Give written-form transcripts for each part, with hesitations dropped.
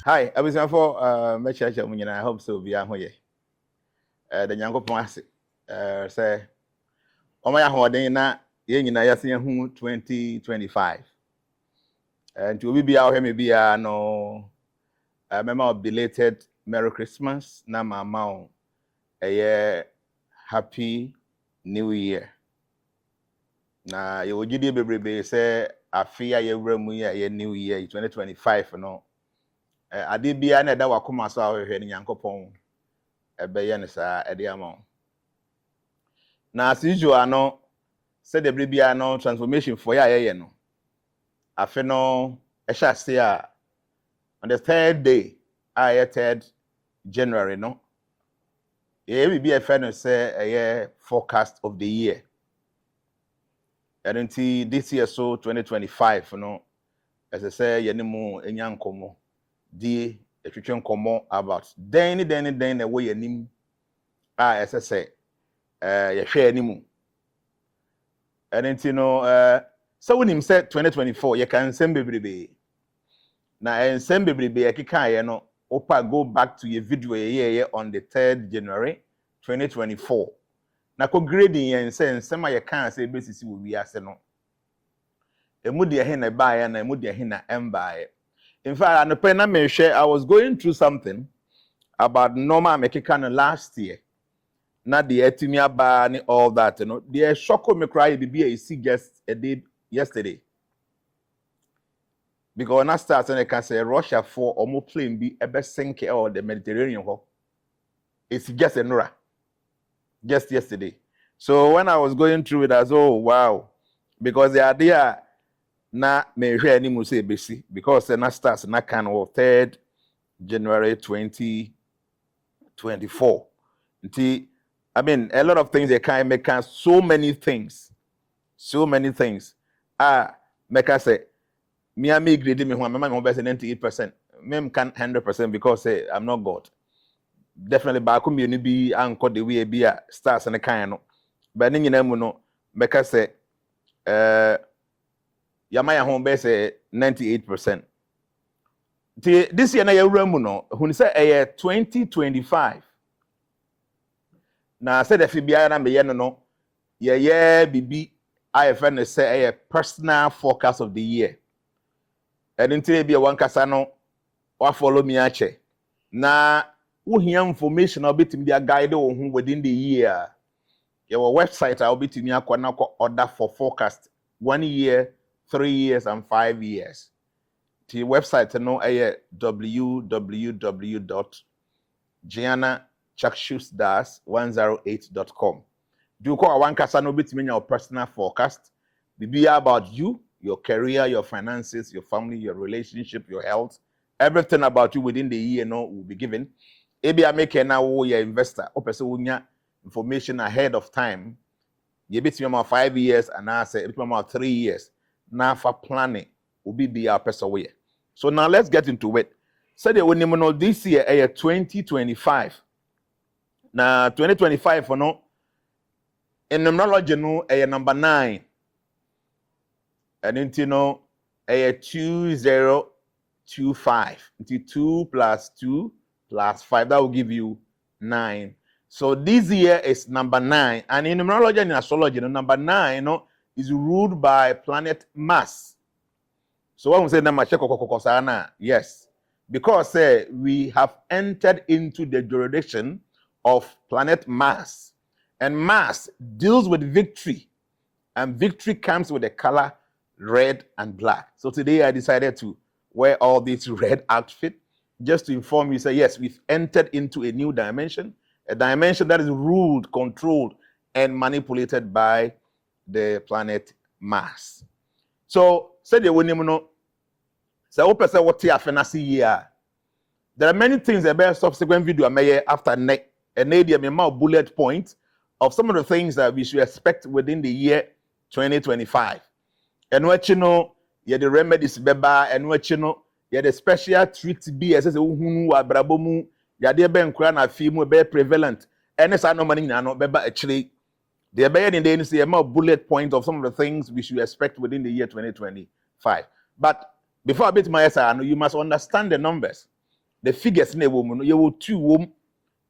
Hi, Ayebiafo Jnana. I hope so. Be ahoye. The Nyankopon ase. Say, Omaya hoden na ye nyina yase hu 2025. And to be out here maybe no member of belated Merry Christmas na mama Happy New Year. Na ye wogide bebrebe say afia ye wura mu ye New Year 2025 no. Ade bia na da wakoma so ahwehwe ni Nyankopon ebeye ne saa ede ama. Na as usual no say the bia no transformation for ye no. Afe no ehya say on the third day, 3rd January no. Ye be a fan say a forecast of the year. And until this year so 2025 no as I say ye mu enyankomo die etwetwe nkomo about den na wo yanim as I say ye hwe animu. And until no so when him said 2024 you can send bebrebe na ensem bebrebe ye keka ye no opa go back to your video ye on the 3rd January 2024 na ko grading ye ensem ye kan say besisi wo wiase no emu de he na baaye na emu de he na embaaye. In fact anope me share I was going through something about normal mekeka last year na the etimi aba ni all that you know the shock me cry bibi e see just a day yesterday. Because when I start and I can say Russia for almost plane be ebe sink or the Mediterranean it's just a nora. Just yesterday. So when I was going through it, I was wow. Because the idea na me hwe ani mu say besi because na starts na kind of 3rd January 2024. I mean a lot of things they can make so many things. Make us say me grade me one, my best 98%. Me can 100% because I'm not God. Definitely back me be anchor the way be a stars and a kind no. But then you know make us say Yamaya home base 98%. This year na your room no when say 2025. Now said if you na me no bibi IFN say a personal forecast of the year. And until be one kasa no wa follow me ache na wo hia information obetimi dia guide wo hu within the year your website obetimi akwa order for forecast 1 year 3 years and 5 years the website no www.Caksus-108.com do call one kasa no obetimi your personal forecast be about you, your career, your finances, your family, your relationship, your health, everything about you within the year no will be given. Maybe I make now your investor, or person wunya information ahead of time. You bet me about 5 years and I say about 3 years. Now for planning will be our person way. So now let's get into it. So the when you know this year 2025. Now 2025 for no in numerology no number 9. And then you know a 2025. 2 plus 2 plus 5 that will give you 9. So this year is number 9. And in numerology and in astrology, number 9 is ruled by planet Mars. So when we say number yes, because we have entered into the jurisdiction of planet Mars, and Mars deals with victory, and victory comes with the color red and black. So today I decided to wear all this red outfit just to inform you, say yes, we've entered into a new dimension, a dimension that is ruled, controlled, and manipulated by the planet Mars. So say the when you know, so what year. There are many things about subsequent video I may after neck and maybe more bullet point of some of the things that we should expect within the year 2025. And what you know, you the remedies beba, and what you know, you the special treat be as who abrabomu, ya de ben na film be prevalent. And it's no money no beba actually. The be in the say more bullet point of some of the things we should expect within the year 2025. But before I bit my answer, you must understand the numbers. the figures na ewo mu no ye wo 2 wom,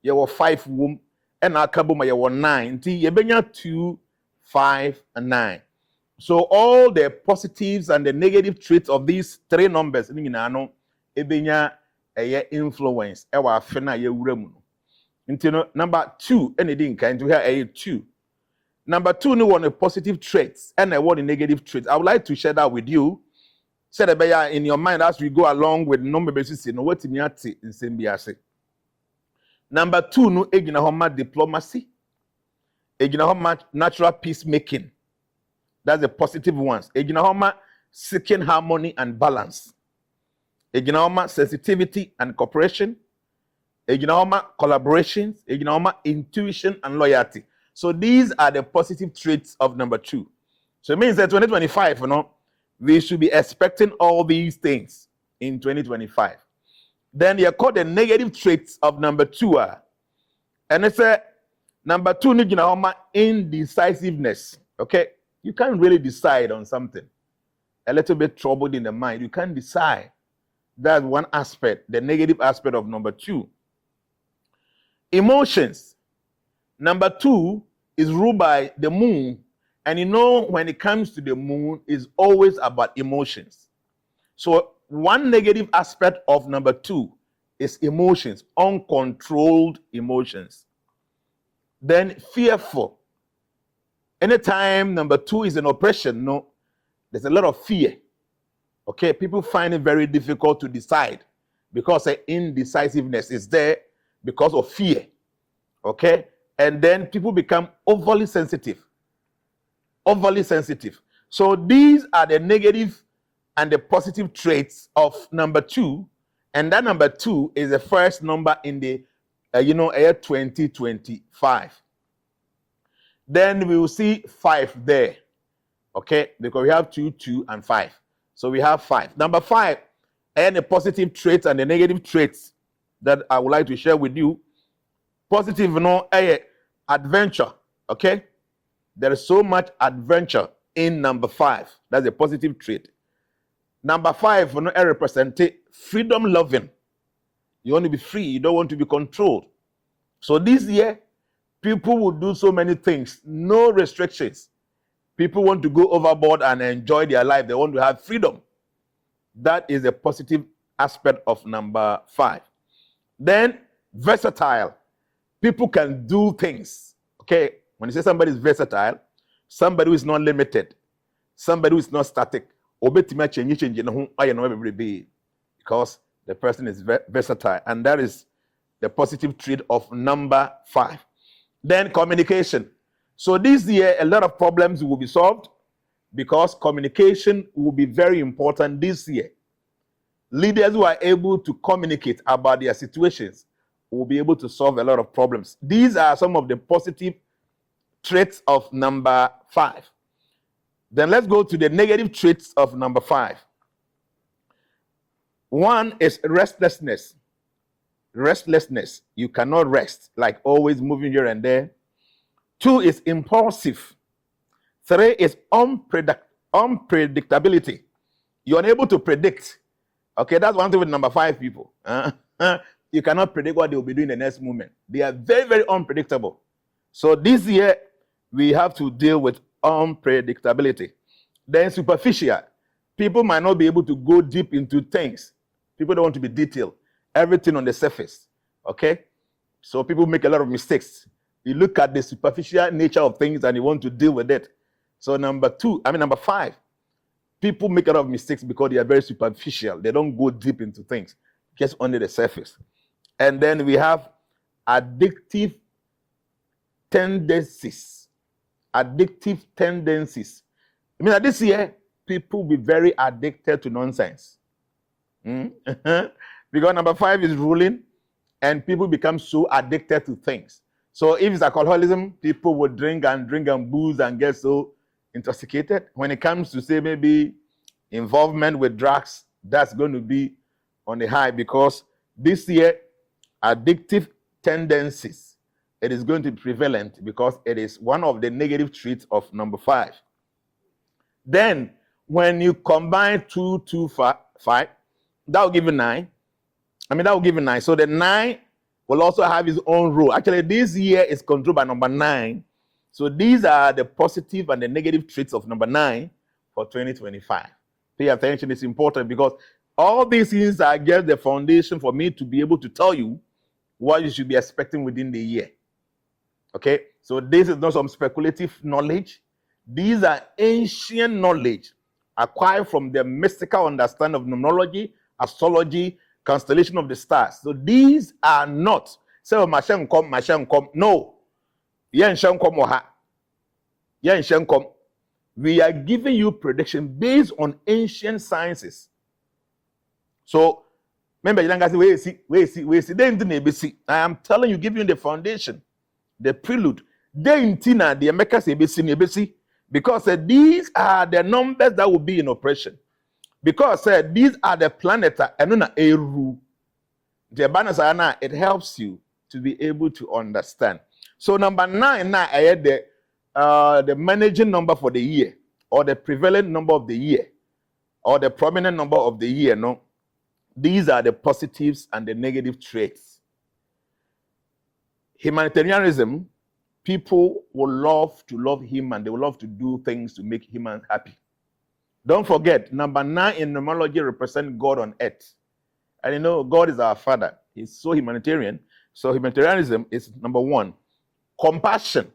ye wo 5 wom, and akaboma ye wo 9. Nti ye benya 2, 5, and 9. So all the positives and the negative traits of these 3 numbers ni nyina no ebenya influence e wa afe na ye wura mu no. Nti no number 2 and di nkan nti here 2. Number 2 no one a positive traits and one a negative traits. I would like to share that with you. Say the in your mind as we go along with number basis no what me ate nsem bi ase. Number 2 no egina homa diplomacy. Egina homa natural peacemaking. That's the positive ones. Egina homa seeking harmony and balance. Egina homa sensitivity and cooperation. Egina homa collaborations. Egina homa intuition and loyalty. So these are the positive traits of number 2. So it means that 2025, we should be expecting all these things in 2025. Then you call the negative traits of number 2. And it's number 2, indecisiveness. Okay? You can't really decide on something. A little bit troubled in the mind. You can't decide. That's one aspect, the negative aspect of number 2. Emotions. Number 2 is ruled by the moon. And when it comes to the moon, it's always about emotions. So one negative aspect of number 2 is emotions, uncontrolled emotions. Then fearful. Anytime number 2 is in oppression, there's a lot of fear. Okay, people find it very difficult to decide because the indecisiveness is there because of fear. Okay, and then people become overly sensitive. So these are the negative and the positive traits of number 2, and that number 2 is the first number in the year 2025. Then we will see 5 there. Okay, because we have 2, 2, and 5. So we have 5. Number 5, and the positive traits and the negative traits that I would like to share with you. Positive, adventure. Okay, there is so much adventure in number 5. That's a positive trait. Number 5, represents freedom loving. You want to be free. You don't want to be controlled. So this year, people will do so many things. No restrictions. People want to go overboard and enjoy their life. They want to have freedom. That is a positive aspect of number 5. Then versatile. People can do things. Okay, when you say somebody is versatile, somebody who is not limited, somebody who is not static, because the person is versatile, and that is the positive trait of number 5. Then communication. So this year, a lot of problems will be solved because communication will be very important this year. Leaders who are able to communicate about their situations will be able to solve a lot of problems. These are some of the positive traits of number 5. Then let's go to the negative traits of number 5. 1 is restlessness. Restlessness. You cannot rest, like always moving here and there. 2 is impulsive. 3 is unpredictability. You're unable to predict. Okay, that's one thing with number 5 people. You cannot predict what they will be doing in the next moment. They are very, very unpredictable. So this year, we have to deal with unpredictability. Then superficial. People might not be able to go deep into things. People don't want to be detailed. Everything on the surface. Okay? So people make a lot of mistakes. You look at the superficial nature of things and you want to deal with it. So number 5, people make a lot of mistakes because they are very superficial. They don't go deep into things, just under the surface. And then we have addictive tendencies. Addictive tendencies. I mean, this year, people will be very addicted to nonsense. Because number 5 is ruling, and people become so addicted to things. So if it's alcoholism, people will drink and booze and get so intoxicated. When it comes to, say, maybe involvement with drugs, that's going to be on the high, because this year, addictive tendencies, it is going to be prevalent because it is one of the negative traits of number 5. Then, when you combine 2, 2, 5, that will give you 9. I mean, that will give you 9. So the 9 will also have his own role. Actually, this year is controlled by number 9. So these are the positive and the negative traits of number 9 for 2025. Pay attention, it's important because all these things are just the foundation for me to be able to tell you what you should be expecting within the year. Okay, so this is not some speculative knowledge. These are ancient knowledge acquired from the mystical understanding of numerology, astrology, constellation of the stars. So these are not say mashen come. No. We are giving you prediction based on ancient sciences. So remember, I am telling you, giving you the foundation, the prelude. Because these are the numbers that will be in operation. Because these are the planets, it helps you to be able to understand. So number 9 now, I had the managing number for the year, or the prevalent number of the year, or the prominent number of the year. No, these are the positives and the negative traits. Humanitarianism, people will love to love him and they will love to do things to make humans happy. Don't forget, number 9 in numerology represents God on earth. And you know, God is our Father. He's so humanitarian. So humanitarianism is number 1. Compassion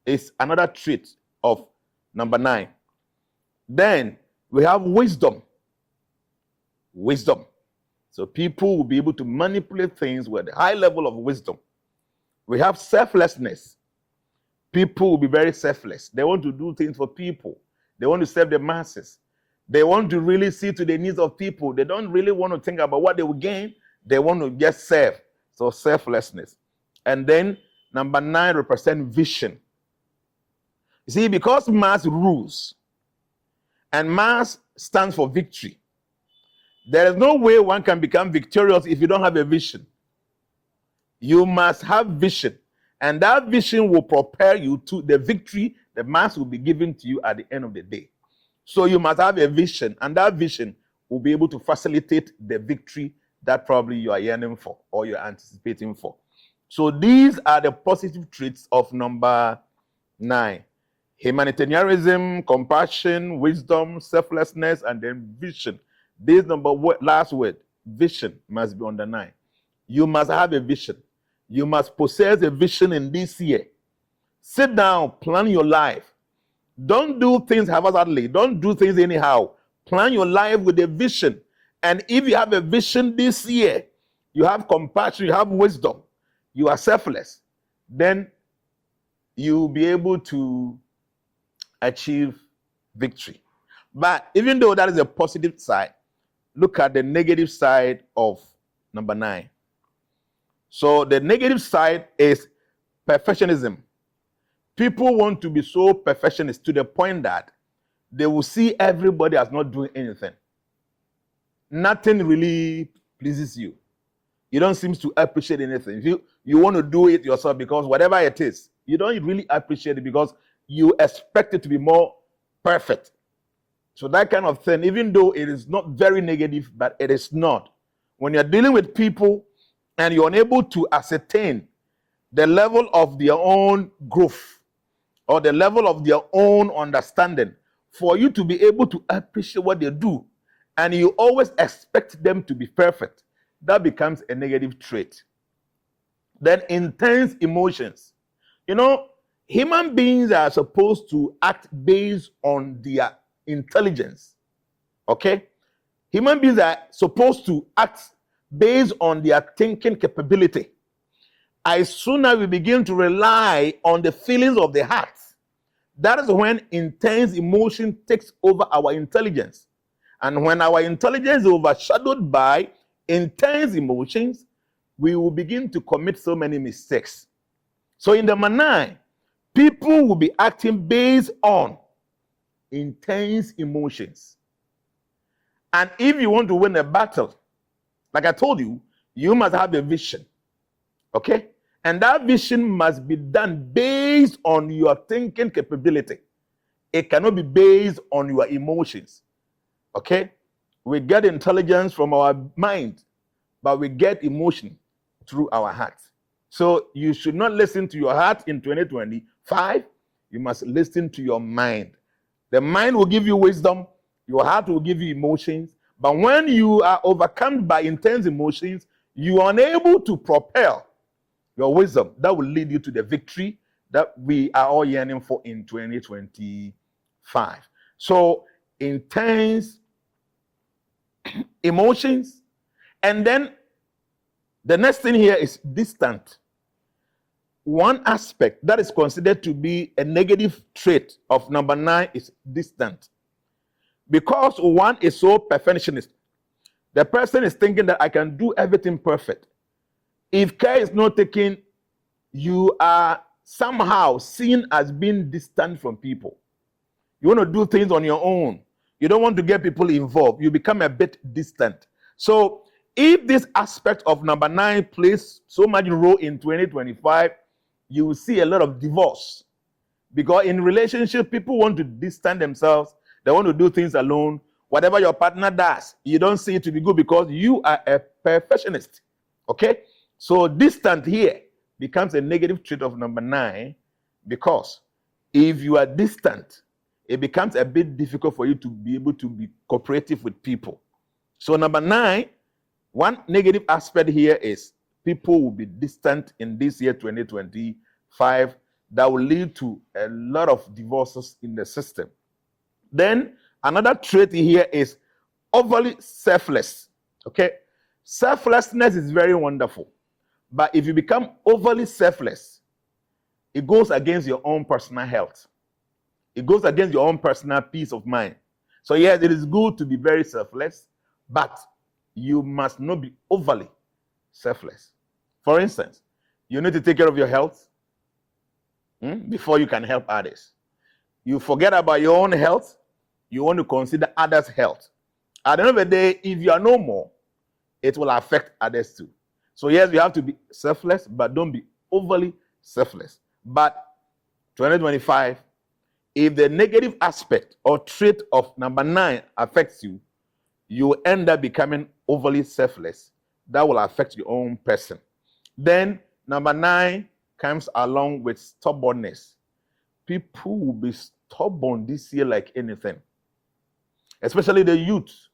is another trait of number 9. Then we have wisdom. Wisdom. So people will be able to manipulate things with a high level of wisdom. We have selflessness. People will be very selfless. They want to do things for people. They want to serve the masses. They want to really see to the needs of people. They don't really want to think about what they will gain. They want to just serve. So selflessness. And then number 9 represents vision. You see, because mass rules and mass stands for victory, there is no way one can become victorious if you don't have a vision. You must have vision. And that vision will prepare you to the victory the mass will be given to you at the end of the day. So you must have a vision, and that vision will be able to facilitate the victory that probably you are yearning for or you're anticipating for. So these are the positive traits of number 9. Humanitarianism, compassion, wisdom, selflessness, and then vision. This last word, vision, must be on the 9. You must have a vision. You must possess a vision in this year. Sit down, plan your life. Don't do things haphazardly. Don't do things anyhow. Plan your life with a vision. And if you have a vision this year, you have compassion, you have wisdom, you are selfless, then you'll be able to achieve victory. But even though that is a positive side, look at the negative side of number 9. So the negative side is perfectionism. People want to be so perfectionist to the point that they will see everybody as not doing anything. Nothing really pleases you. You don't seem to appreciate anything. You want to do it yourself because whatever it is, you don't really appreciate it because you expect it to be more perfect. So that kind of thing, even though it is not very negative, but it is not. When you're dealing with people and you're unable to ascertain the level of their own growth or the level of their own understanding, for you to be able to appreciate what they do, and you always expect them to be perfect, that becomes a negative trait. Then intense emotions. You know, human beings are supposed to act based on their intelligence. Okay? Human beings are supposed to act based on their thinking capability. As soon as we begin to rely on the feelings of the heart, that is when intense emotion takes over our intelligence. And when our intelligence is overshadowed by intense emotions, we will begin to commit so many mistakes. So in the manner, people will be acting based on intense emotions. And if you want to win a battle, like I told you, you must have a vision. Okay? And that vision must be done based on your thinking capability. It cannot be based on your emotions. Okay? We get intelligence from our mind. but we get emotion through our heart. So you should not listen to your heart in 2025. You must listen to your mind. The mind will give you wisdom. Your heart will give you emotions. But when you are overcome by intense emotions, you are unable to propel your wisdom. That will lead you to the victory that we are all yearning for in 2025. So intense emotions. And then the next thing here is distant. One aspect that is considered to be a negative trait of number 9 is distant. Because one is so perfectionist, the person is thinking that I can do everything perfect. If care is not taken, you are somehow seen as being distant from people. You want to do things on your own. You don't want to get people involved. You become a bit distant. So if this aspect of number 9 plays so much role in 2025, you will see a lot of divorce. Because in relationship, people want to distance themselves. They want to do things alone. Whatever your partner does, you don't see it to be good because you are a perfectionist. Okay? So distant here becomes a negative trait of number 9, because if you are distant, it becomes a bit difficult for you to be able to be cooperative with people. So number 9, one negative aspect here is people will be distant in this year 2025. That will lead to a lot of divorces in the system. Then another trait here is overly selfless. Okay? Selflessness is very wonderful. But if you become overly selfless, it goes against your own personal health. It goes against your own personal peace of mind. So yes, it is good to be very selfless, but you must not be overly selfless. For instance, you need to take care of your health before you can help others. You forget about your own health, you want to consider others' health. At the end of the day, if you are no more, it will affect others too. So yes, you have to be selfless, but don't be overly selfless. But 2025, if the negative aspect or trait of number 9 affects you, you will end up becoming overly selfless. That will affect your own person. Then number 9 comes along with stubbornness. People will be stubborn this year like anything, especially the youth.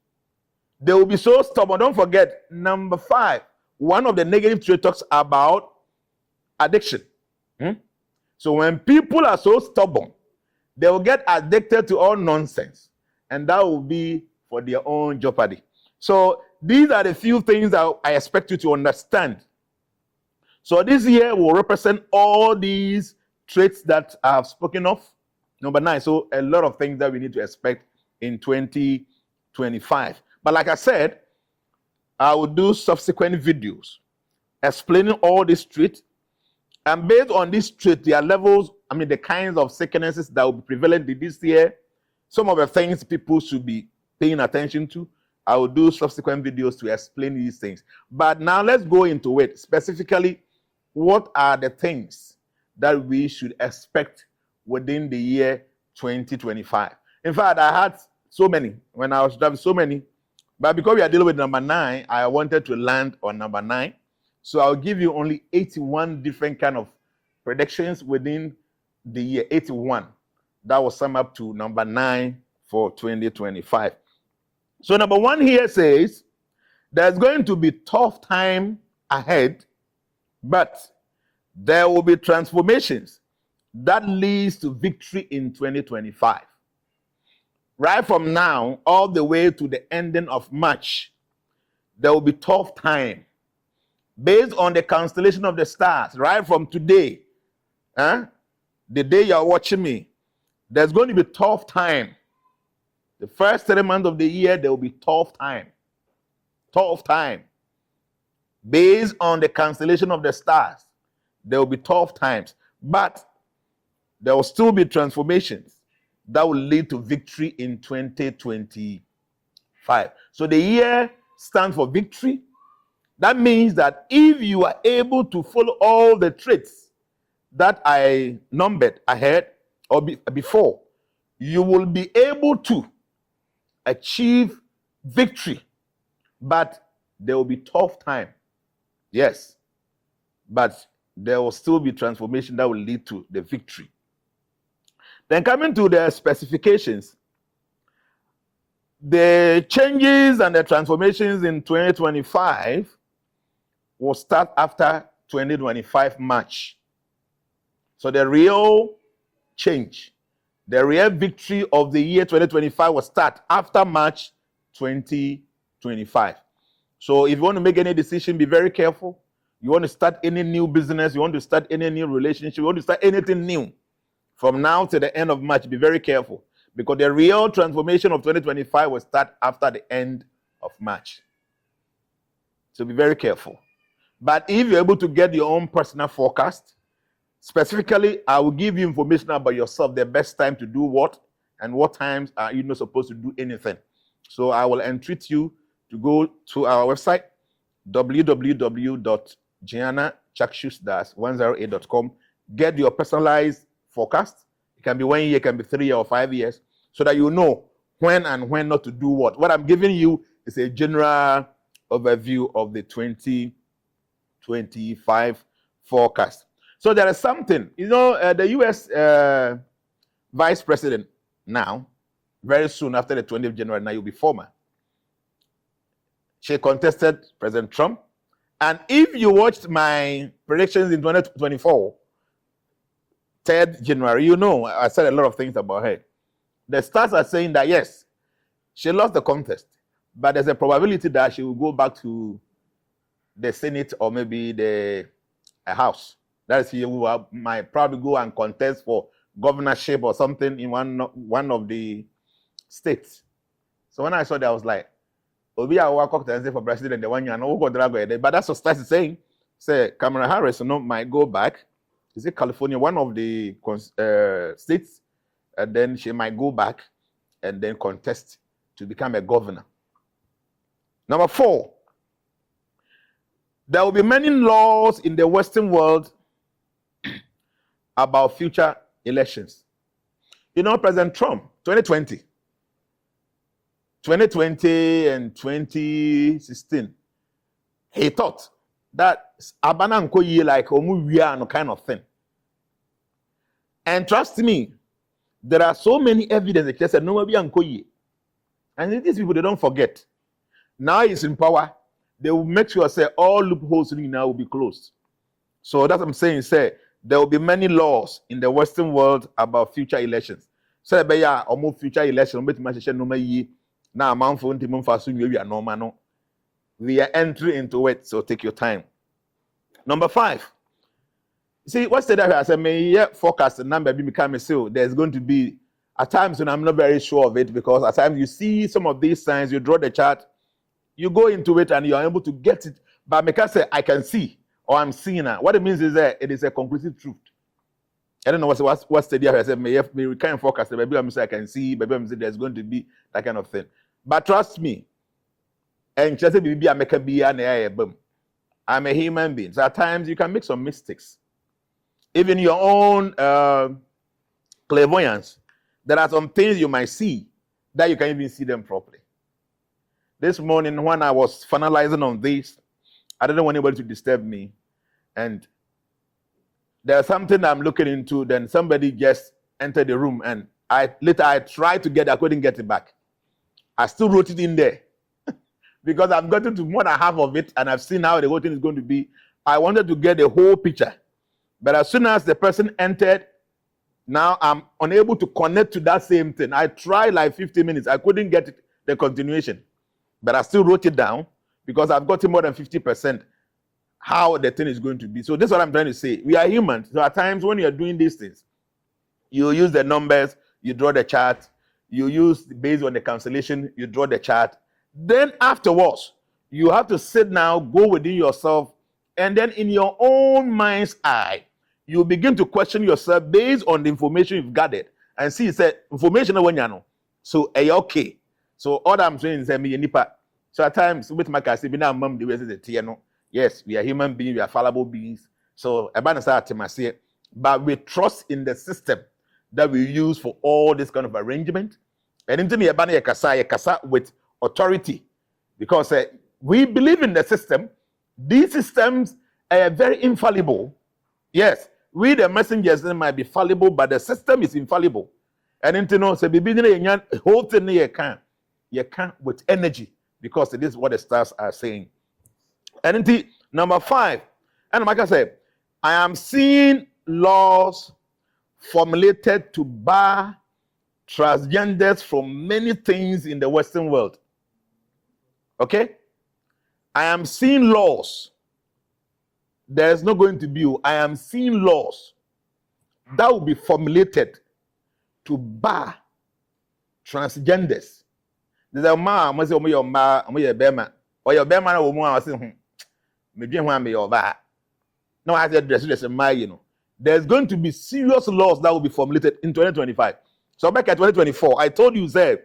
They will be so stubborn. Don't forget, number 5, one of the negative traits talks about addiction. So when people are so stubborn, they will get addicted to all nonsense, and that will be for their own jeopardy. So these are the few things that I expect you to understand. So this year will represent all these traits that I have spoken of. Number 9. So a lot of things that we need to expect in 2025. But like I said, I will do subsequent videos explaining all these traits. And based on this trait, there are levels, the kinds of sicknesses that will be prevalent this year. Some of the things people should be paying attention to. I will do subsequent videos to explain these things. But now let's go into it. Specifically, what are the things that we should expect within the year 2025? In fact, I had so many when I was driving, so many. But because we are dealing with number 9, I wanted to land on number 9. So I'll give you only 81 different kind of predictions within the year. 81. That will sum up to number 9 for 2025. So number 1 here says, there's going to be tough time ahead, but there will be transformations that leads to victory in 2025. Right from now, all the way to the ending of March, there will be tough time. Based on the constellation of the stars, right from today, the day you're watching me, there's going to be tough time. The first 3 months of the year, there will be tough time. Tough time. Based on the constellation of the stars, there will be tough times. But there will still be transformations that will lead to victory in 2025. So the year stands for victory. That means that if you are able to follow all the traits that I numbered ahead or before, you will be able to achieve victory. But there will be tough time. Yes. But there will still be transformation that will lead to the victory. Then coming to the specifications, the changes and the transformations in 2025 will start after 2025 March. So the real change, the real victory of the year 2025 will start after March 2025. So if you want to make any decision, be very careful. You want to start any new business, you want to start any new relationship, you want to start anything new from now to the end of March, be very careful. Because the real transformation of 2025 will start after the end of March. So be very careful. But if you're able to get your own personal forecast, specifically, I will give you information about yourself, the best time to do what, and what times are you not supposed to do anything. So I will entreat you to go to our website, www.Jnana-Caksus-108.com. Get your personalized forecast. It can be 1 year, it can be 3 years or 5 years, so that you know when and when not to do what. What I'm giving you is a general overview of the 2025 forecast. So there is something, the U.S. Vice President now, very soon after the 20th of January, now you'll be former. She contested President Trump. And if you watched my predictions in 2024, 3rd January, I said a lot of things about her. The stars are saying that, yes, she lost the contest, but there's a probability that she will go back to the Senate or maybe the House. That is, she might probably go and contest for governorship or something in one of the states. So when I saw that, I was like, Obi Awako for president, the one year, no go drag. But that's what stars is saying. Say Kamala Harris might go back. Is it California, one of the states, and then she might go back and then contest to become a governor. Number 4, there will be many laws in the Western world about future elections. President Trump, 2020 and 2016, he thought that Abana Nkoye like Omuwia kind of thing. And trust me, there are so many evidence that said no Nkoye. And these people, they don't forget. Now he's in power, they will make sure say all loopholes now will be closed. So that's what I'm saying, say there will be many laws in the Western world about future elections. So future election, now we are entering into it, so take your time. Number 5. See, what's the I said, may forecast the number become a seal. There's going to be at times when I'm not very sure of it, because at times you see some of these signs, you draw the chart, you go into it and you are able to get it. But because I can see or I'm seeing it, what it means is that it is a conclusive truth. I don't know what's the idea. I said, may we kind of forecast. Maybe I'm saying I can see, maybe I'm saying there's going to be that kind of thing. But trust me, and just I'm a human being. So at times you can make some mistakes. Even your own clairvoyance, there are some things you might see that you can't even see them properly. This morning, when I was finalizing on this, I didn't want anybody to disturb me. And there's something I'm looking into, then somebody just entered the room, and I tried to get it, I couldn't get it back. I still wrote it in there because I've gotten to more than half of it, and I've seen how the whole thing is going to be. I wanted to get the whole picture. But as soon as the person entered, now I'm unable to connect to that same thing. I tried like 50 minutes. I couldn't get the continuation. But I still wrote it down because I've gotten more than 50% how the thing is going to be. So this is what I'm trying to say. We are humans. So at times when you're doing these things, you use the numbers, you draw the chart, you use based on the cancellation, you draw the chart. Then afterwards, you have to sit now, go within yourself, and then in your own mind's eye, you begin to question yourself based on the information you've gathered and see, say, information when you know. So, okay. So, all I'm saying is, so at times, with my case, yes, we are human beings, we are fallible beings. So, but we trust in the system that we use for all this kind of arrangement. And into me, kasa with authority, because we believe in the system. These systems are very infallible. Yes, we the messengers they might be fallible, but the system is infallible. And you know, so the whole thing you can with energy, because it is what the stars are saying. And number 5, and like I said, I am seeing laws formulated to bar transgenders from many things in the Western world. Okay? I am seeing laws. There's not going to be. I am seeing laws that will be formulated to bar transgenders. There's a man, I say, "Oh, your ma, oh, your bema, or your bema, or more." I say, "Me want me your ba." No, I said, "Dress, my, you know." There's going to be serious laws that will be formulated in 2025. So back at 2024, I told you, say,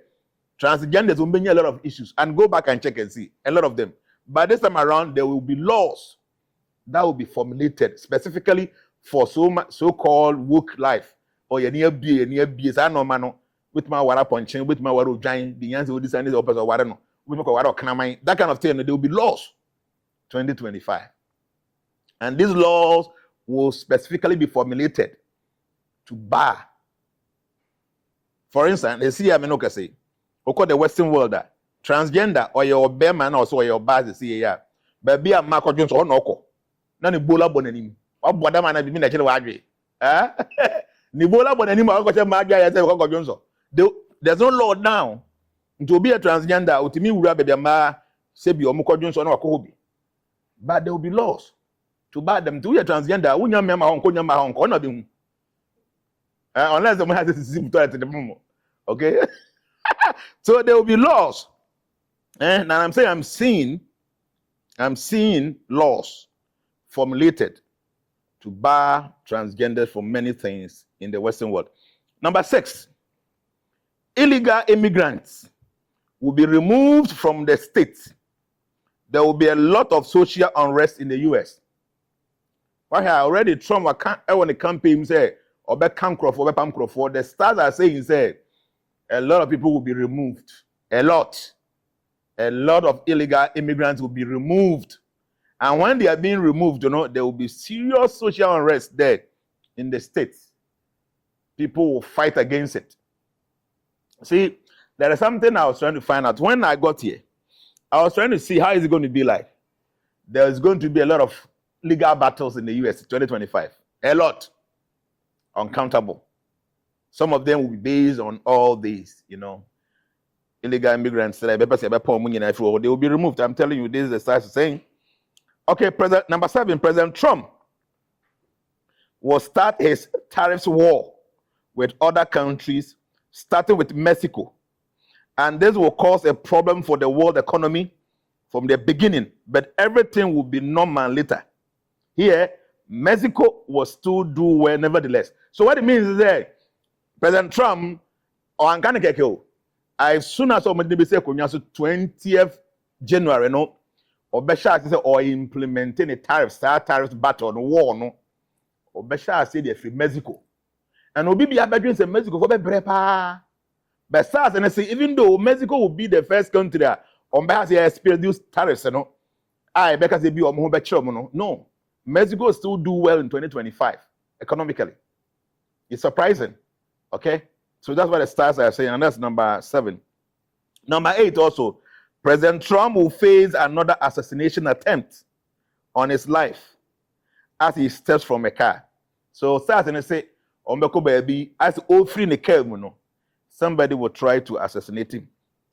transgenders will bring a lot of issues, and go back and check and see a lot of them. But this time around, there will be laws that will be formulated specifically for so-called woke life. Or near B, I know, man, with my water punching, with my water giant, the answer will design this opposite of water, with my water canamine, that kind of thing. There will be laws 2025. And these laws will specifically be formulated to bar. For instance, they see, I mean, okay, say, okay, the Western world, that transgender or your bear man also or your bars, they see, yeah, but be a Marco Jones or Noko. None Bola Bonanim. Or Bodamana be actually waggy. Eh? Nibola Bonanim, I'll go to Magia as a Jones. There's no law now to be a transgender, to me, Rabbi Ma, Sebi or Moko Jones or Kobe. But there will be laws to bar them to be a transgender. When your mamma on Konyama on Konabim. Unless the man has to see at the moment. Okay? So there will be laws. And I'm saying I'm seeing laws formulated to bar transgenders from many things in the Western world. Number 6, illegal immigrants will be removed from the states. There will be a lot of social unrest in the US. Why already Trump when the campaign say or back Crawford, the stars are saying say a lot of people will be removed. A lot of illegal immigrants will be removed. And when they are being removed, you know, there will be serious social unrest there in the states. People will fight against it. See, there is something I was trying to find out. When I got here, I was trying to see how is it going to be like. There's going to be a lot of legal battles in the US in 2025. A lot. Uncountable. Some of them will be based on all these, you know, illegal immigrants. They will be removed. I'm telling you, this is the stars saying. Okay, number 7, President Trump will start his tariffs war with other countries, starting with Mexico. And this will cause a problem for the world economy from the beginning, but everything will be normal later. Here, Mexico will still do well nevertheless. So what it means is that President Trump, or as soon as 20th January, no, or implementing a tariffs battle on war, no, or Besha said they're free Mexico. And Obi be abedrin say Mexico for brepa. But SARS and I say even though Mexico will be the first country that on behalf of experience tariffs, no, I because they be no. Mexico still do well in 2025 economically. It's surprising. Okay? So that's what the stars are saying, and that's number 7. Number 8 also, President Trump will face another assassination attempt on his life as he steps from a car. So stars and I say, baby, as all free in the car, somebody will try to assassinate him.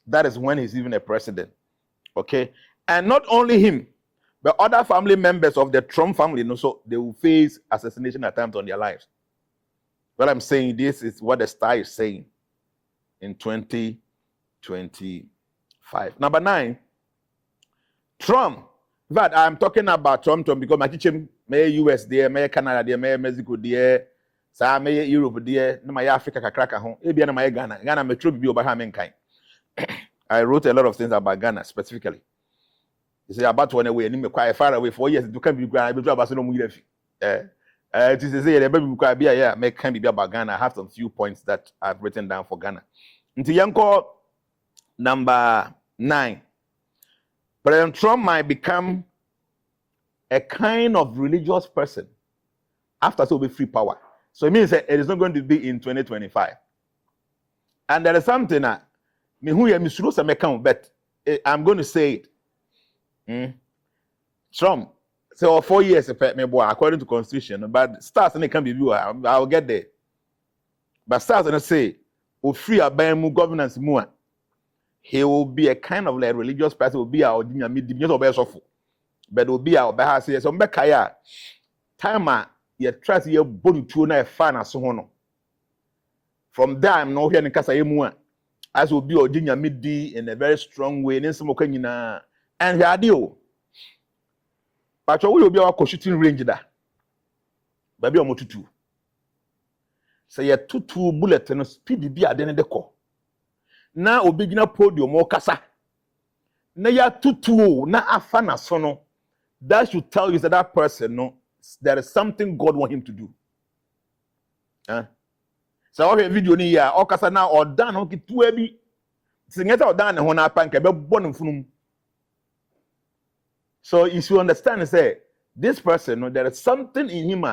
That is when he's even a president. Okay? And not only him, but other family members of the Trump family, so they will face assassination attempts on their lives. What I'm saying, this is what the star is saying in 2025. Number 9, Trump. In fact, I'm talking about Trump because my teaching, may US there, may Canada there, may Mexico there, so may Europe there, no my Africa kakraka home, maybe no my Ghana. Ghana may truly be over mankind. I wrote a lot of things about Ghana specifically. You say about one away, and quite far away 4 years. You can be grand. I about no more. To say the baby quite be yeah, make can be about Ghana. I have some few points that I've written down for Ghana. Into young call number 9. President Trump might become a kind of religious person after so be free power. So it means that it is not going to be in 2025. And there is something that me who but I'm going to say it. Trump, so 4 years according to constitution, but stars and it can be view. I'll get there. But stars and say, "O free abayamu governance more." He will be a kind of like religious person. Will be our but will be our behas. So mbekaya time you trust your body to na fan as hono. From there, I'm not here in Casa Yemua. As will be Ojinya Midi in a very strong way. And the ideal. But you will be our shooting range there. Baby, I'm two. Say a 2 bullet and speed be at the end of the call. Now, we begin a podium more casa. Now, you are 2 now a fan as sono. That should tell you that person, no, there is something God wants him to do. Huh? So okay video ni ya okasa na odan ho kitu abi singeta odan ne ho na panka be bonu funum. So you should understand say this person, no, there is something in him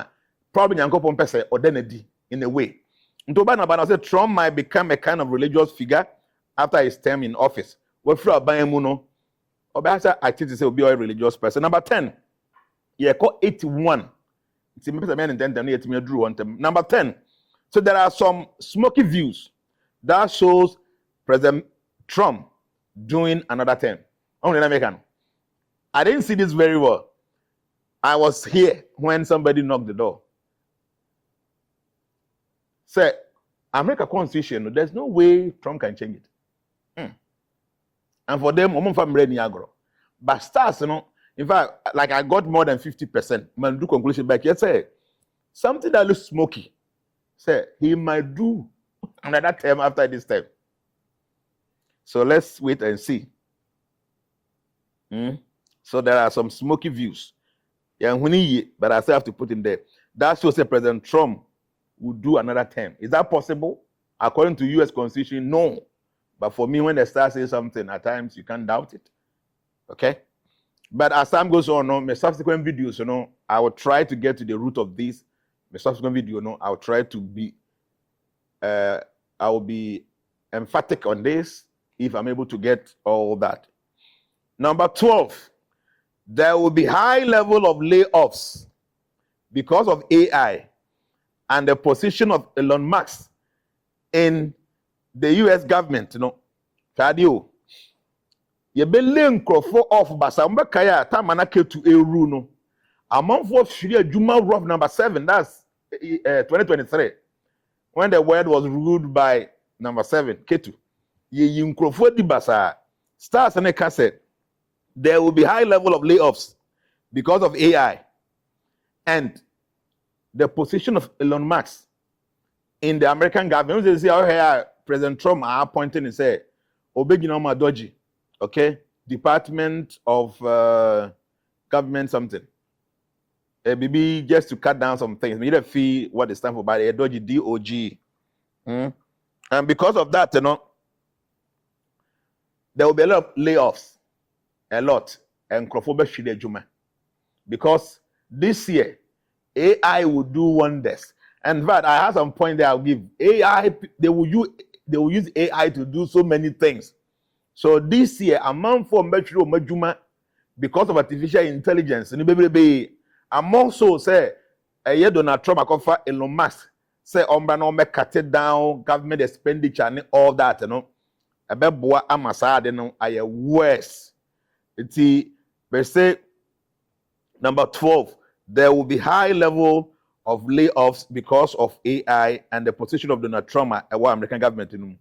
probably nyankopon pese odanadi in a way. Ntoba na ba say Trump might become a kind of religious figure after his term in office. We fru aban mu no obasa activity say obi a religious person. Number 10 ye call 81. It's me pese me intend na yet me drew on them. Number 10. So there are some smoky views that shows President Trump doing another term. I didn't see this very well. I was here when somebody knocked the door. Say, America Constitution, there's no way Trump can change it. And for them, but stars, you know, in fact, like I got more than 50%. Man, do conclusion back. Yes, say something that looks smoky. Say he might do another term after this term. So let's wait and see. So there are some smoky views. Yeah, but I still have to put in there. That shows that President Trump will do another term. Is that possible? According to US Constitution, no. But for me, when they start saying something, at times you can't doubt it. Okay? But as time goes on, my subsequent videos, you know, I will try to get to the root of this. The subsequent video, you know, I'll try to be, I will be emphatic on this if I'm able to get all that. Number 12, there will be high level of layoffs because of AI and the position of Elon Musk in the US government, you know. Kadio, ye be link for off basamba kaya tamana ke to eru no. Among for Juma rough number 7, that's 2023, when the word was ruled by number 7, Ketu. Ye Yunkrofo di Basa, Stars and Eka said, there will be high level of layoffs because of AI and the position of Elon Musk in the American government. You see how here President Trump are appointing and say, Obegina Madoji, okay, Department of Government something. Maybe just to cut down some things. We need to feel what it stands for by the Doji DOG. And because of that, you know, there will be a lot of layoffs. A lot. And Juma. Because this year, AI will do wonders. And in fact, I have some point that I'll give. AI, they will use AI to do so many things. So this year, among for Juma, because of artificial intelligence, I'm also say Donald Trump offer Elon Musk say no me cut it down government expenditure and all that, you know. Abeboa amasa de no aye worse. They say number 12, there will be high level of layoffs because of AI and the position of Donald Trump at American government. You know.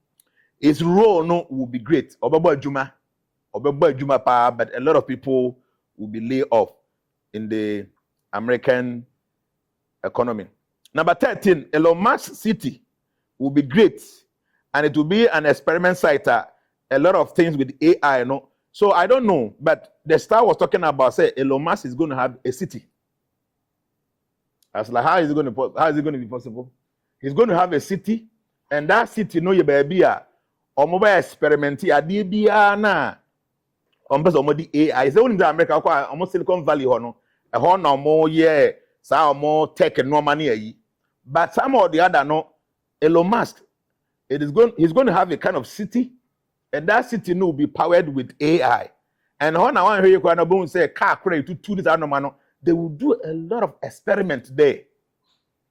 His role no will be great. Obebo Juma pa, but a lot of people will be laid off in the American economy. Number 13, Elon Musk City will be great, and it will be an experiment site. A lot of things with AI, you know. So I don't know, but the star was talking about say Elon Musk is going to have a city. I was like, how is it going to be possible? He's going to have a city, and that city, no, you baby, or mobile experiment, na on person omodi AI say only America kwa almost Silicon Valley ho no e ho na mo ye sa mo tech no money ayi but some or the other no Elon Musk he's going to have a kind of city and that city no will be powered with AI and ho na wan hwe kwa na bon say car kura to this anoma no they will do a lot of experiment there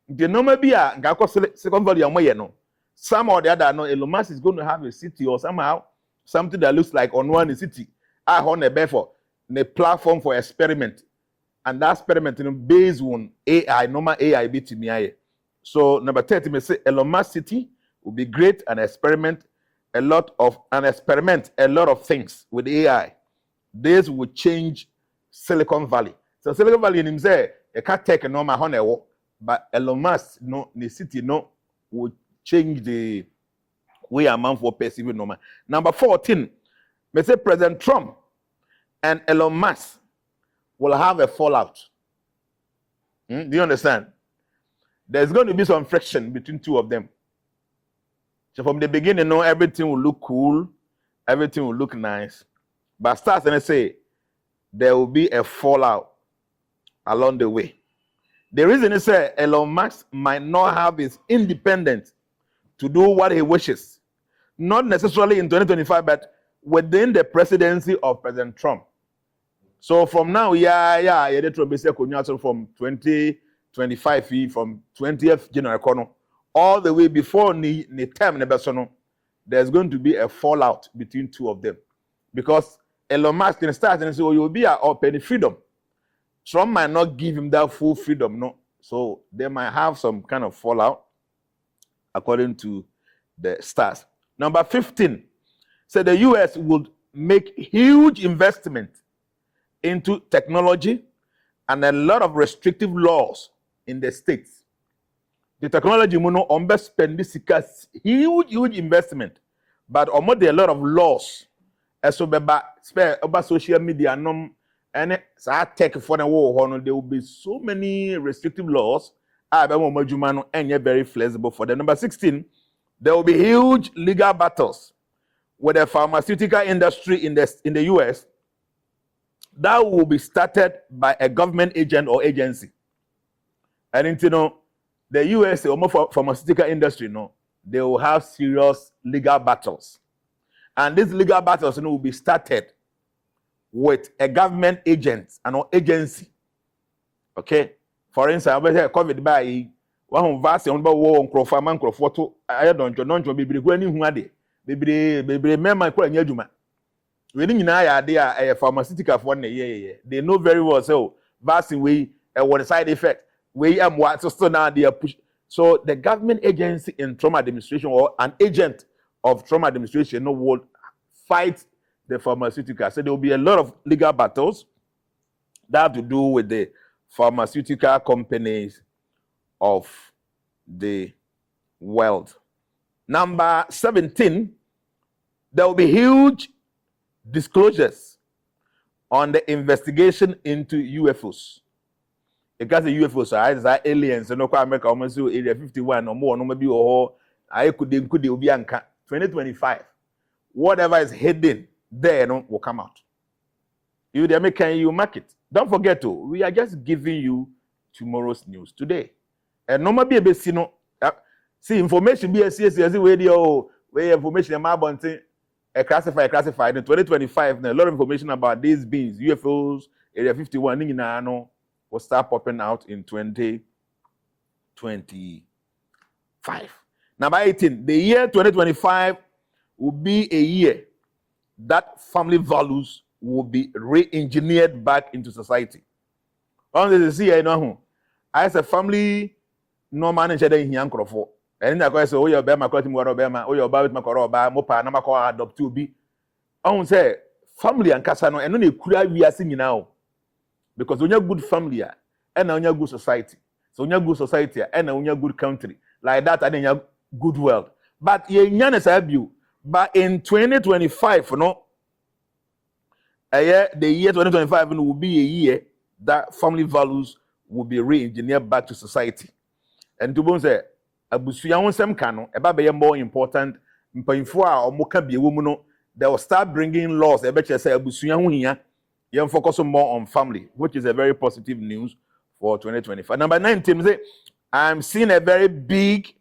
the normal be a ga Silicon Valley amoye no some or the other no Elon Musk is going to have a city or somehow something that looks like on one city I on a therefore the platform for experiment and that experiment based on AI normal AI bit me. So number 30 me say Elon Musk city will be great and experiment a lot of things with AI. This will change Silicon Valley. So Silicon Valley in him say you can't take a normal honor but Elon Musk no the city no will change the way a man for perceiving normal. Number 14 me say President Trump and Elon Musk will have a fallout. Do you understand? There's going to be some friction between two of them. So from the beginning, no, everything will look cool, everything will look nice. But starts and say there will be a fallout along the way. The reason is that Elon Musk might not have his independence to do what he wishes. Not necessarily in 2025, but within the presidency of President Trump. So from now, from 2025 from 20th January all the way before the term there's going to be a fallout between two of them because Elon Musk can start and say, "Oh, you'll be open freedom." Trump might not give him that full freedom, no. So they might have some kind of fallout, according to the stars. Number 15 said the U.S. would make huge investment into technology and a lot of restrictive laws in the states. The technology mono spend this huge investment, but there a lot of laws. So about social media and tech for the war, there will be so many restrictive laws. And you're very flexible for them. Number 16, there will be huge legal battles with the pharmaceutical industry in the US. That will be started by a government agent or agency. And the US or pharmaceutical industry, they will have serious legal battles. And these legal battles will be started with a government agent and or agency. Okay? For instance, I will COVID by one vast on war on Crofaman Crofoto. I don't know, be going who are they? Be member Juma. We didn't a pharmaceutical for they know very well. So vaccine we what side effect. We am what so now they are push. So the government agency in trauma administration or an agent of trauma administration will fight the pharmaceutical. So there will be a lot of legal battles that have to do with the pharmaceutical companies of the world. Number 17, there will be huge disclosures on the investigation into UFOs. Because the UFOs are aliens, no America almost area 51 or more, no maybe or I could be 2025. Whatever is hidden there will come out. You the American, you mark it. Don't forget to we are just giving you tomorrow's news today. And no maybe a see information be a CSC radio where information about bunting classified in 2025 a lot of information about these beings UFOs area 51 will start popping out in 2025. Number 18, the year 2025 will be a year that family values will be re-engineered back into society. As a family no manager in Yankrofo. And I say, oh, your Bama, oh, your Babit Makoroba, Mopa, Namako, adopt to be. I won't say family and Casano, and only cry we are singing now. Because when you're good family, and when you're good society, so when you're good society, and when you're good country, like that, and then you're good world. But you're you. But in 2025, the year 2025 will be a year that family values will be re-engineered back to society. And to say, abusuya wonsem ka no eba be more important mpanyfo a omo ka bi ewo mu no they will start bringing laws. I bet you say you focus more on family, which is a very positive news for 2025. Number 9, Tim say, I'm seeing a very big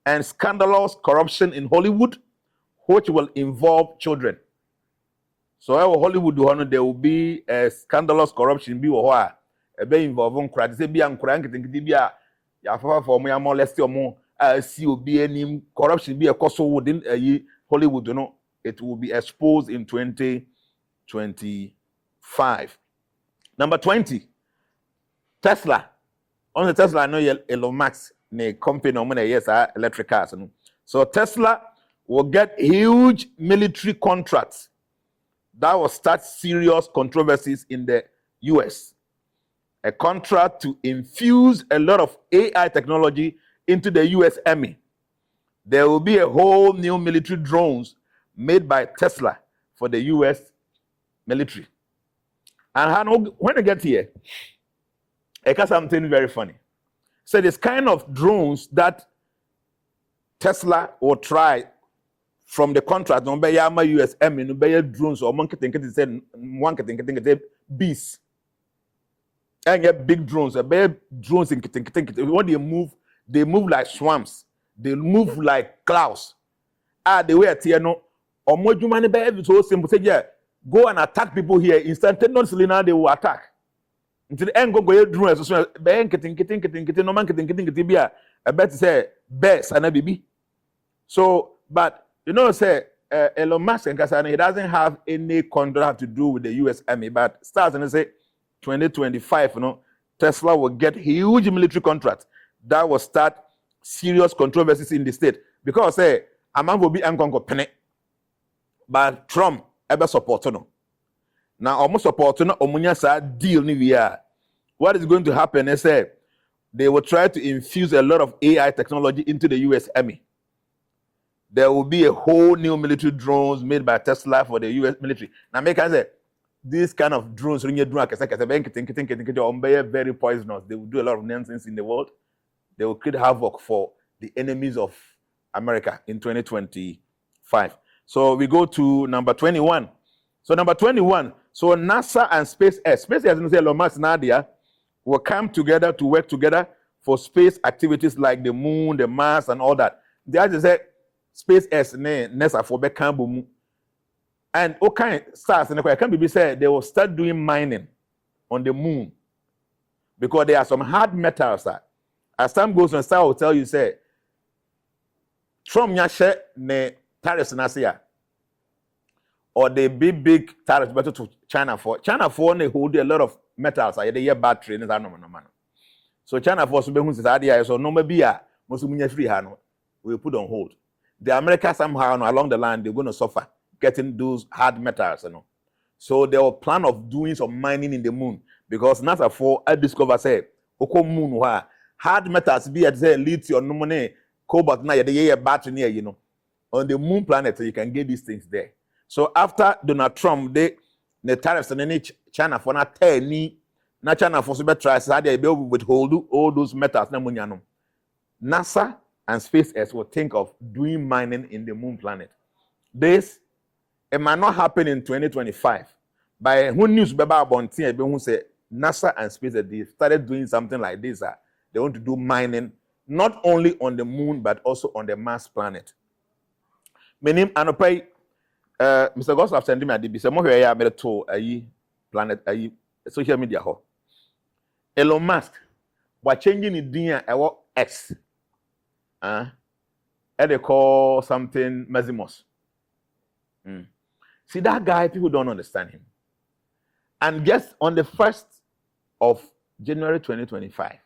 and scandalous corruption in Hollywood, which will involve children. So Hollywood, there will be a scandalous corruption be involving crowd. Say be for more less or more any corruption be a cost within Hollywood, it will be exposed in 2025. Number 20, Tesla. On the Tesla, I know Elon Musk, a company yes, electric cars. So Tesla will get huge military contracts that will start serious controversies in the US. A contract to infuse a lot of AI technology into the US Army. There will be a whole new military drones made by Tesla for the US military. And when I get here, I got something very funny. So this kind of drones that Tesla will try from the contract, no be yama US Army, no be drones or monkey think it said one think beasts. And get big drones, a big drones in when they move like swamps, they move like clouds. The way at here no or more human be so simple. Say, yeah, go and attack people here. Instantaneously now they will attack. Until the end go drones, so be no man be I bet say bears and a baby. So, but say Elon Musk and Kasana, he doesn't have any contract to do with the US Army, but starts and say 2025, Tesla will get huge military contracts that will start serious controversies in the state. Because a man will be unconquered penny. But Trump ever support no. Now almost support no omunya deal ni via. What is going to happen is they will try to infuse a lot of AI technology into the US Army. There will be a whole new military drones made by Tesla for the US military. Now make I say these kind of drones very poisonous. They will do a lot of nonsense in the world. They will create havoc for the enemies of America in 2025. So we go to number 21. So number 21. So NASA and SpaceX, Elon Musk, Nadia, will come together to work together for space activities like the moon, the Mars, and all that. They actually say SpaceX, NASA for Bekambu. And okay, stars and can be said they will start doing mining on the moon because there are some hard metals. As time goes on, Star will tell you, say, Trump nyashe ne tariffs in Asia or the big tariffs better to China for they hold a lot of metals. They hear battery and so China for so no maybe free we put on hold. The America somehow along the line they're going to suffer getting those hard metals, So they were plan of doing some mining in the moon because NASA for I discover say moon hard metals be at say lithium, cobalt, battery near, on the moon planet, so you can get these things there. So after Donald Trump, the tariffs and China for not China for super tries they will withhold all those metals. NASA and SpaceX will think of doing mining in the moon planet. This it might not happen in 2025. By who news about who say NASA and SpaceX they started doing something like this. They want to do mining not only on the moon but also on the Mars planet. My name Anopai Mr. Goss have sent me a DB. Some more here better to planet social media ho. Elon Musk was changing the DNA X. They call something Maximus. See that guy, people don't understand him. And guess on the 1st of January 2025,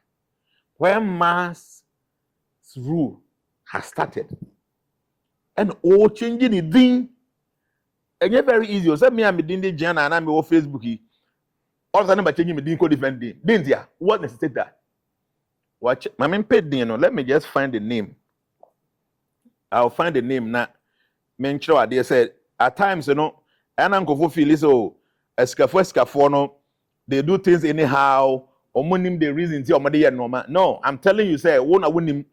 when Mars rule has started, and all changing the thing, and it's very easy. So me, I'm doing the Jnana and I'm on Facebook. All of a sudden, by changing me, different thing. Didn't what necessitates that? Watch, my main paid, let me just find the name. I'll find the name now. Mention what they said. At times, and I'm going to feel so escafo, they do things anyhow, or money the reason no, I'm telling you, say, won't win him.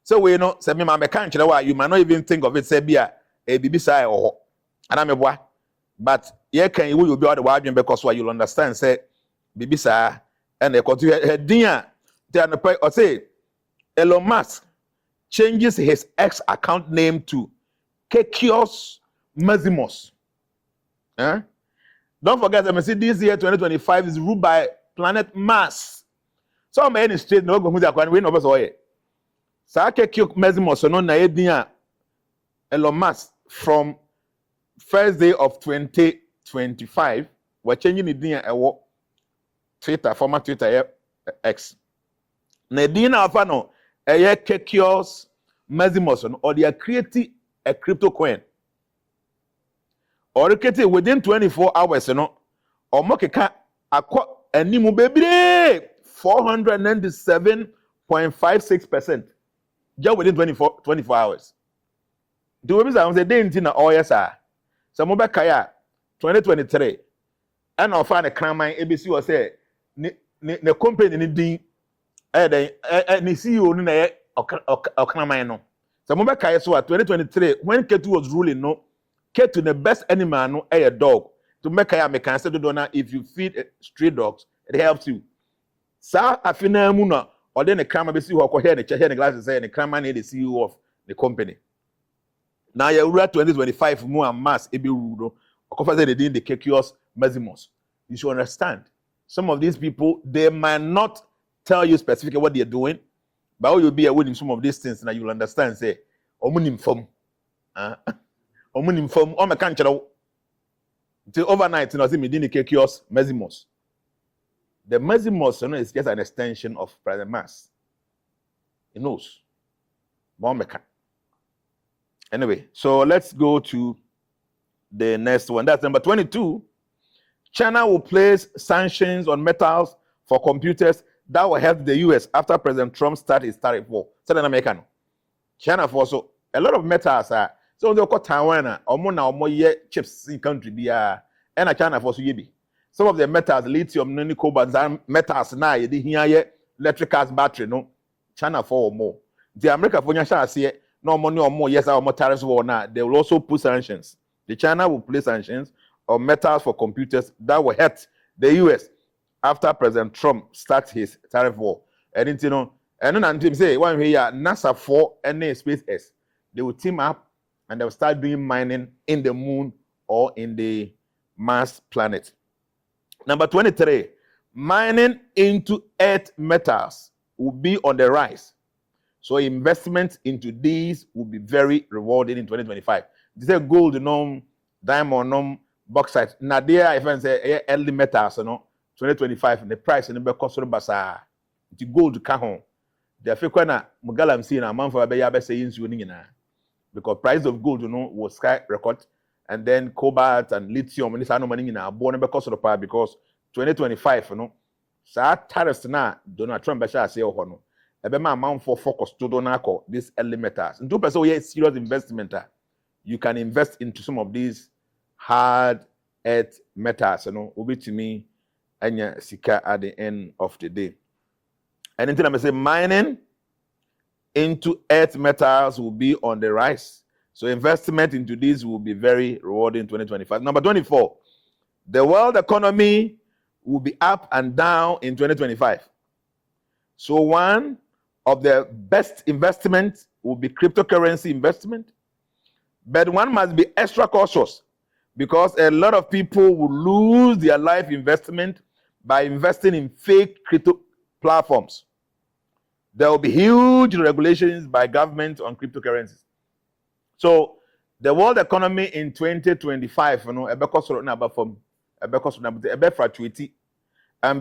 So we say me, my can't you might not even think of it, say, be a baby side or anameboa. But ye can you will be all the wild because you'll understand say bibisa and the continue dia or say Elon Musk changes his X account name to Caksus Maximus. Don't forget that this year 2025 is ruled by planet Mars. So many straight no go who they we no so here. Sa Caksus Maximus no na dia Elon Musk from first day of 2025 we're changing the dia ewo Twitter former Twitter X. Na dia na afa no Caksus Maximus or they are creating a crypto coin. Or created within 24 hours, or mokeka akwa animu baby 497.56%. Just within 24 hours. Do we say the day in oil, sir? Some mobile kaya 2023 and of a crime ABC was say the company ni din ni CEO ni na okramai no. Some mobile kaya so 2023 when Ketu was ruling no Ketu the best animal no a dog. To make kaya me can say do if you feed stray dogs it helps you. Sa afina mu na or then the crime ABC who here the chair the glasses say the crime man the CEO of the company. Now you 2025 more and mass ebi rudo. Okofa say they did the Caksus Maximus. You should understand. Some of these people they might not tell you specifically what they're doing, but you'll be aware in some of these things and you'll understand. Say, omunim form, omunim form. Me can't tell. Till overnight, you know, see me did the Caksus Maximus. The Maximus, you know, is just an extension of President Mars. He knows. Anyway, so let's go to the next one. That's number 22. China will place sanctions on metals for computers that will help the US after President Trump started his tariff war. So then American. China for so a lot of metals are so they call Taiwan or ye chips in country be and China for so ye. Some of the metals, lithium, noni cobalt, metals now ye here electric cars battery no China for or more. The America for shall say no money or more yes or more tariffs war now. They will also put sanctions. The China will place sanctions on metals for computers that will hurt the US after President Trump starts his tariff war. And you know, and then until say one here NASA for any SpaceX, they will team up and they will start doing mining in the moon or in the Mars planet. Number 23, mining into earth metals will be on the rise. So investment into these will be very rewarding in 2025. They say gold, diamond, bauxite. Now there, if I say early metals, 2025, the price in the cost of basa. The gold kahon. The African Mugalam see a month for a saying because price of gold, was sky record, and then cobalt and lithium and this no money in our born because of the power because 2025, sa tariffs na Donald Trump basha say no. Ebema amount for focus to donako these early metals. And 2% we serious investment. You can invest into some of these hard earth metals, obi to me anya sika at the end of the day. And until I say mining into earth metals will be on the rise. So investment into these will be very rewarding in 2025. Number 24, the world economy will be up and down in 2025. So one of the best investments will be cryptocurrency investment. But one must be extra cautious because a lot of people will lose their life investment by investing in fake crypto platforms. There will be huge regulations by government on cryptocurrencies. So the world economy in 2025, and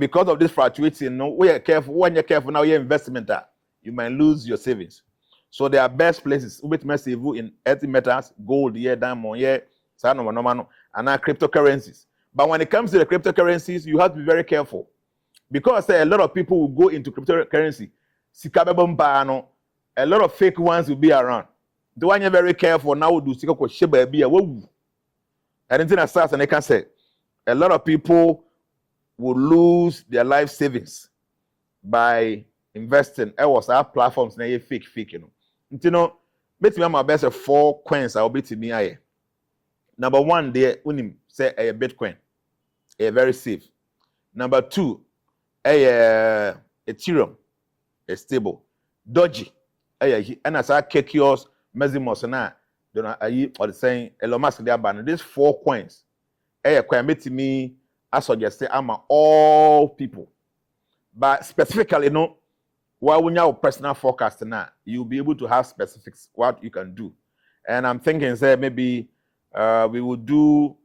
because of this fluctuating, we are careful. When you're careful now, your investment, you might lose your savings. So there are best places with massive in earth metals, gold, diamond, and now cryptocurrencies. But when it comes to the cryptocurrencies, you have to be very careful because a lot of people will go into cryptocurrency. A lot of fake ones will be around. The one you're very careful now do and then starts and I can say a lot of people will lose their life savings by investing. I was our platforms na fake. Bet me my best 4 coins I'll bet me. Number one, they unim say a Bitcoin, a very safe. Number two, a Ethereum, a stable. Dodgy, and as I Caksus, Mesimos na, don't I or the saying Elon Musk they ban these 4 coins. A coin to me, I suggest I'm all people, but specifically, while when you have personal forecast now, you'll be able to have specifics what you can do. And I'm thinking, say maybe we will do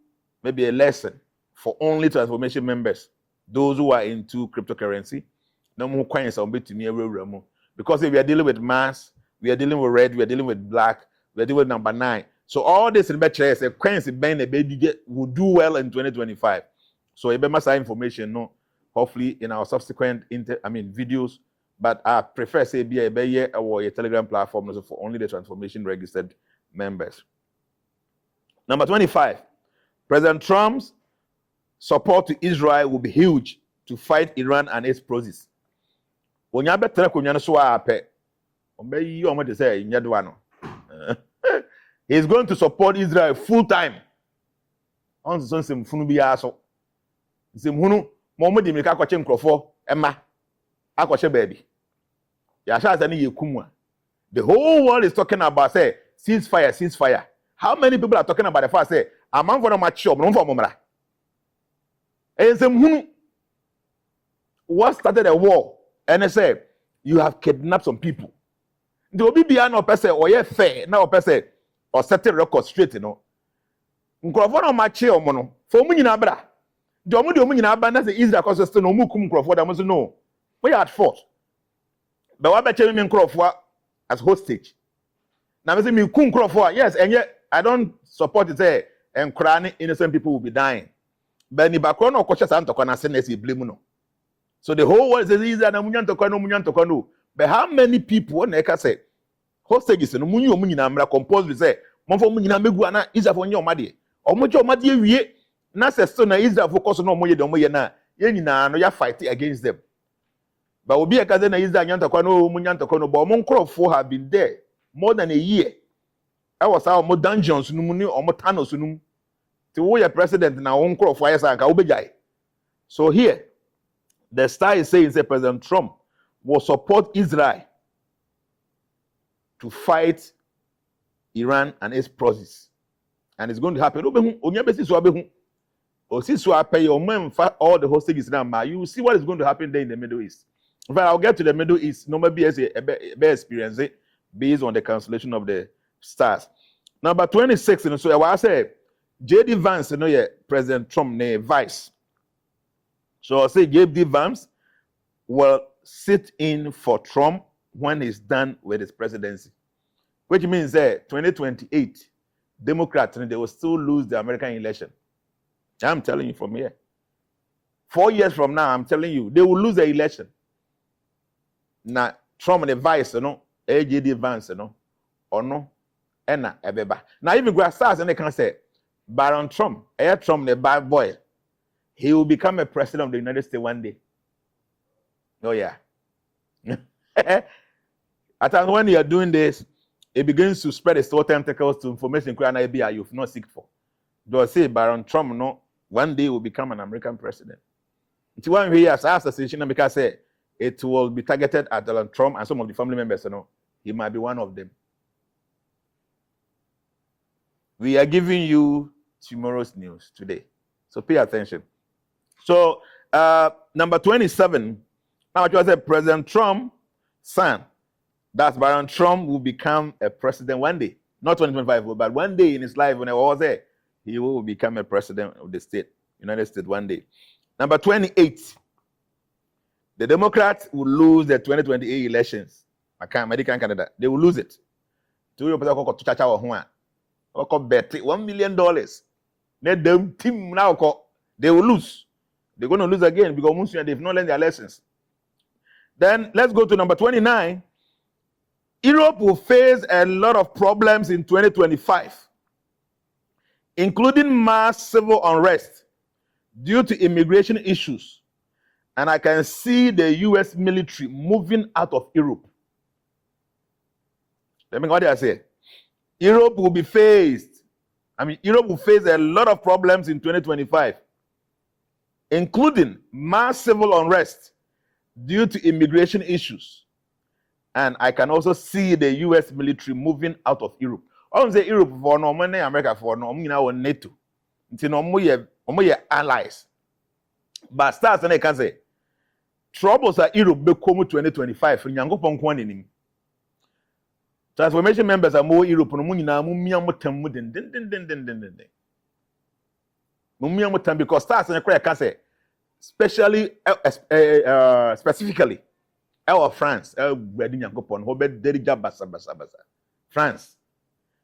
maybe a lesson for only transformation members, those who are into cryptocurrency. No more coins on bit to near realm. Because if we are dealing with mass, we are dealing with red, we are dealing with black, we are dealing with number 9. So all this in better is a coins in a baby will do well in 2025. So you better say information, hopefully in our subsequent videos. But I prefer say be a or a Telegram platform for only the transformation registered members. Number 25, President Trump's support to Israel will be huge to fight Iran and its proxies. When you better he's going to support Israel full time. On some funu bi aso. Some hunu Mohammed Mika kwache nkrofo Emma akwache baby. Ya sha say ye kumwa. The whole world is talking about say ceasefire. How many people are talking about the fact say among for match shop no for momra. And some hunu what started a war and they say you have kidnapped some people. The Obibia no person or ye fair now person or set a record straight, Nkrofo no mache omo no for mu nyina bra de omo nyina ba na say Israel cause still no mu kum nkrofo da mo so no we are at fault but wa beche me nkrofo as hostage na me say me kum nkrofo yes and yet I don't support it say enkra innocent people will be dying but ni bakro no koche sa ntoko na say na say blame no so the whole world says Israel na munya ntoko no but how many people na eka say hostages no munyi omu nyina mra compose say monfo mu nyina megu ana Israel fo nye omade omoje omade ewie na say so na Israel focus no omoye de omoye na ye nyina no ya fight against them but obi eka say na Israel nyantakwa no mu nyantakwa no but omo nkrofo have been there more than a year I was our more dungeons no mu ni omo tunnels no mu ti wo ye president na wo nkrofo ayesa nka wo bejai so here the star is saying say President Trump will support Israel to fight Iran and its proxies. And it's going to happen. All the hostages now, you will see what is going to happen there in the Middle East. In fact, I'll get to the Middle East. Maybe as a experience based on the cancellation of the stars. Number 26, so I say J.D. Vance, President Trump, vice. So I say J.D. Vance will sit in for Trump when he's done with his presidency. Which means that 2028, Democrats, they will still lose the American election. I'm telling you from here. 4 years from now, I'm telling you, they will lose the election. Now, Trump and the vice, AJD Vance, or no, and Ebeba. Now, even Grassas and they can say, Baron Trump, Trump, the bad boy, he will become a president of the United States one day. Oh, yeah. At times when you are doing this, it begins to spread its tentacles to information you've not seek for. Do say Baron Trump one day will become an American president. It's one way as assassination because say it will be targeted at Donald Trump and some of the family members. He might be one of them. We are giving you tomorrow's news today, so pay attention. So number 27. Now I just said President Trump's son. That's Baron Trump will become a president one day. Not 2025, but one day in his life when I was there, he will become a president of the state, United States one day. Number 28. The Democrats will lose the 2028 elections. American Canada. They will lose it. They will lose $1 million. They will lose. They're going to lose again because they've not learned their lessons. Then let's go to number 29. Europe will face a lot of problems in 2025, including mass civil unrest due to immigration issues. And I can see the US military moving out of Europe. Let me go there and say, Europe will be faced I mean, Europe will face a lot of problems in 2025, including mass civil unrest due to immigration issues. And I can also see the US military moving out of Europe. I don't say Europe for no money, America for no money now NATO. Until no more allies. But stars and I can say troubles at Europe become 2025 for Yankopon Kwanin. Transformation members are more Europe no money now, because stars and I can say, especially specifically. Our France, France.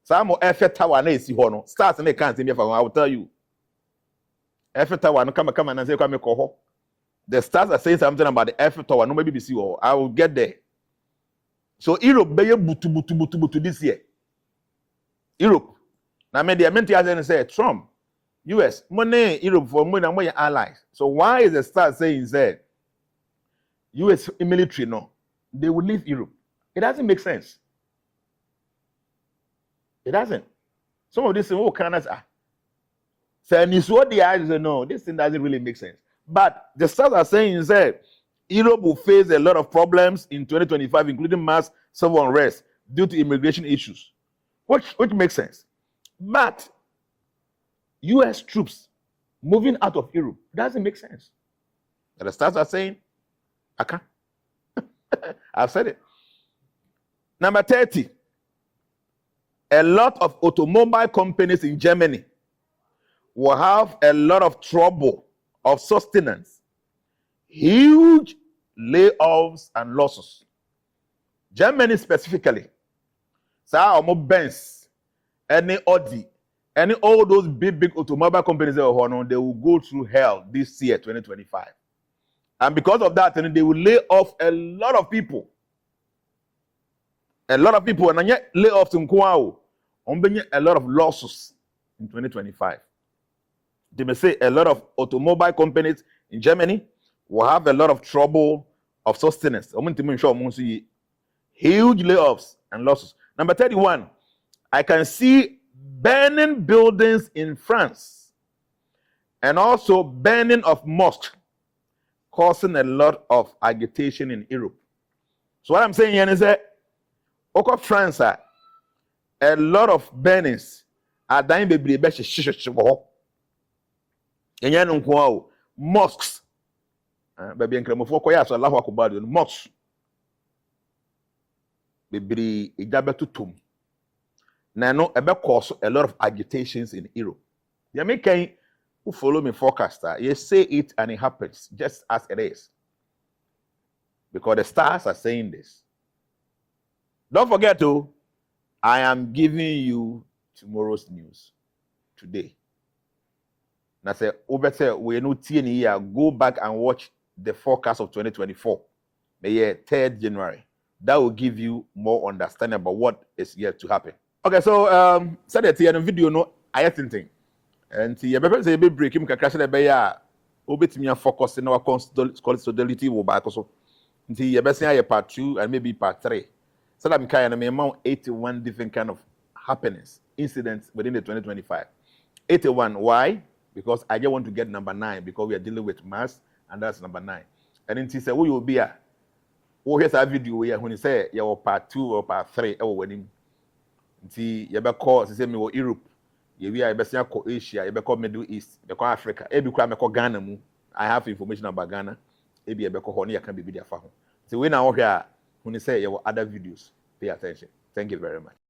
Some Eiffel Tower na esi ho no. Stars na can't see me for I will tell you. Eiffel Tower no come and say come ho. The stars are saying something about the Eiffel Tower. No maybe see ho. I will get there. So Europe be butu this year. Europe. Now me the meant say Trump, US, money Europe for money and more allies. So why is the star saying that US military, no, they will leave Europe? It doesn't make sense. It doesn't. Some of these things, oh, Canada, saying is what the eyes say, no, this thing doesn't really make sense. But the stars are saying is that Europe will face a lot of problems in 2025, including mass civil unrest due to immigration issues, which makes sense. But US troops moving out of Europe doesn't make sense. And the stars are saying, I can't. I've said it. Number 30. A lot of automobile companies in Germany will have a lot of trouble of sustenance, huge layoffs and losses. Germany specifically. So Benz, any Audi, any all those big automobile companies they will go through hell this year, 2025. And because of that, they will lay off a lot of people. A lot of people, and yet layoffs in Kwao, a lot of losses in 2025. They may say a lot of automobile companies in Germany will have a lot of trouble of sustenance. Huge layoffs and losses. Number 31, I can see burning buildings in France and also burning of mosques, causing a lot of agitation in Europe. So what I'm saying here is that over France, a lot of burnings are dying baby mosques. Baby and Kremofo so Allah Akbar mosques. Baby Ijabetutum. Now about cause a lot of agitations in Europe. The American who follow me forecaster, you say it and it happens just as it is. Because the stars are saying this. Don't forget to, I am giving you tomorrow's news today. And I say, we no here. Go back and watch the forecast of 2024, the year 3rd January. That will give you more understanding about what is yet to happen. Okay, so said that here in the video, no, I think. And you better say, break him, crash the bay. Obetimian focus in our constitutionality will back also. Until you better say part 2 and maybe part 3. So that I'm kind of amount 81 different kind of happenings, incidents within the 2025. 81. Why? Because I just want to get number 9 because we are dealing with mass, and that's number 9. And then he said, "Who will be a? Oh, here's a video here when he say you part 2 or part 3 or wedding." Until you better call, he say me Europe. You are best call Asia, you call Middle East, you call Africa. Every crime call Ghana. I have information about Ghana. Maybe you call honey, I can be there for him. So we now here when you say your other videos, pay attention. Thank you very much.